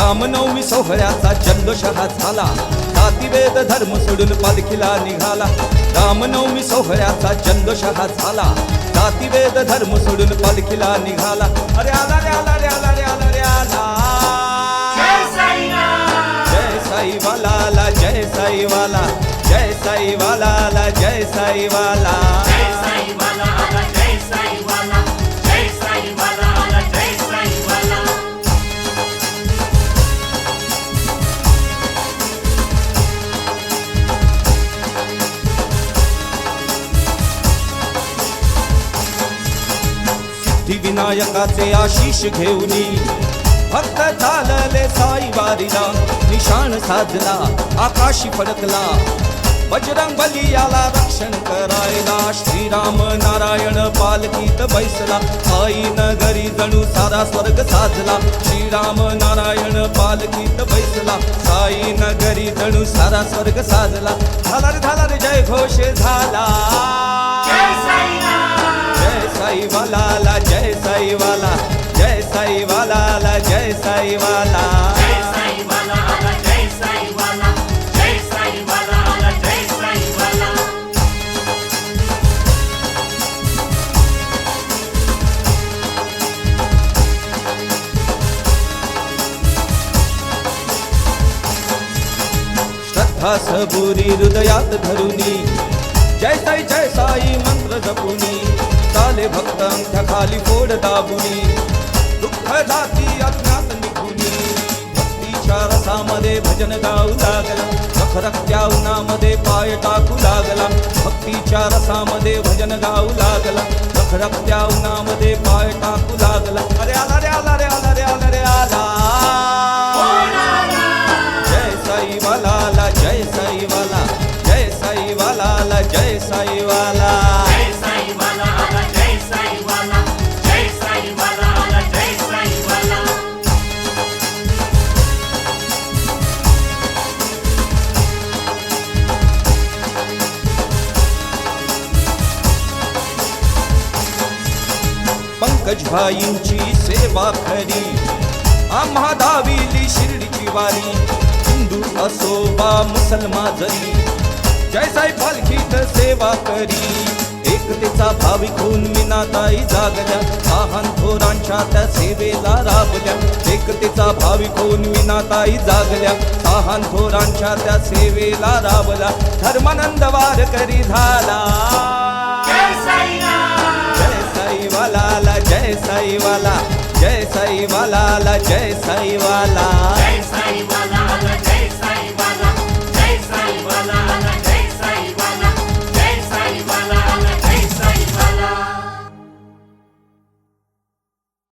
रामनवमी सोहळ्याचा जल्लोष हा झाला, जातीभेद धर्म सोडून पालखीला निघाला. रामनवमी सोहळ्याचा जल्लोष हा झाला, जातीभेद धर्म सोडून पालखीला निघाला. अरे आला रे आला रे आला रे आला रे आला. जय साईवाला जय साईवाला, जय साईवाला जय साईवाला. सिद्धिविनायकाचे आशीष घेऊनी भक्त चालले साई वारीला. निशाण साजला आकाशी फडकला, बजरंग बली याला रक्षण करायला. श्रीराम नारायण पालखीत बैसला, साई नगरी जणू सारा स्वर्ग साजला. श्रीराम नारायण पालखीत बैसला, साई नगरी जणू सारा स्वर्ग साजला. झाला रे जय घोष झाला. जय साईवाला जय साईवाला, जय साईवाला जय साईवाला. श्रद्धा सबुरी हृदयात धरुनी, जय साई मंत्र जपुनी. चाले भक्त अंगठ्या खाली फोड दाबुनी, दुःख जाती अज्ञात निघुनी. भक्तीच्या रसामध्ये भजन गाऊ लागला, रखरखत्या उन्हामध्ये पाय टाकू लागला. भक्तीच्या रसामध्ये भजन गाऊ लागला, रखरखत्या उन्हामध्ये पाय टाकू लागला. अरे आला रे आला रे आला रे आला रे आला. जय साईवाला जय साईवाला, जय साईवाला जय साईवाला. पंकजभाईंची सेवा खरी, आम्हा दाविली शिर्डीची वारी. हिंदू असो वा मुसलमान जरी, जय साई पालखीत सेवा करी. एकतेचा भाविक होऊन मीनाताई जागल्या, लहान थोरांच्या त्या सेवेला राबल्या. एकतेचा भाविक होऊन मीनाताई जागल्या, लहान थोरांच्या त्या सेवेला राबला. धर्मानंद वारकरी झाला. जय साईवाला जय साईवाला, जय साईवाला जय साईवाला. जय साईवाला जय साईवाला, जय साईवाला.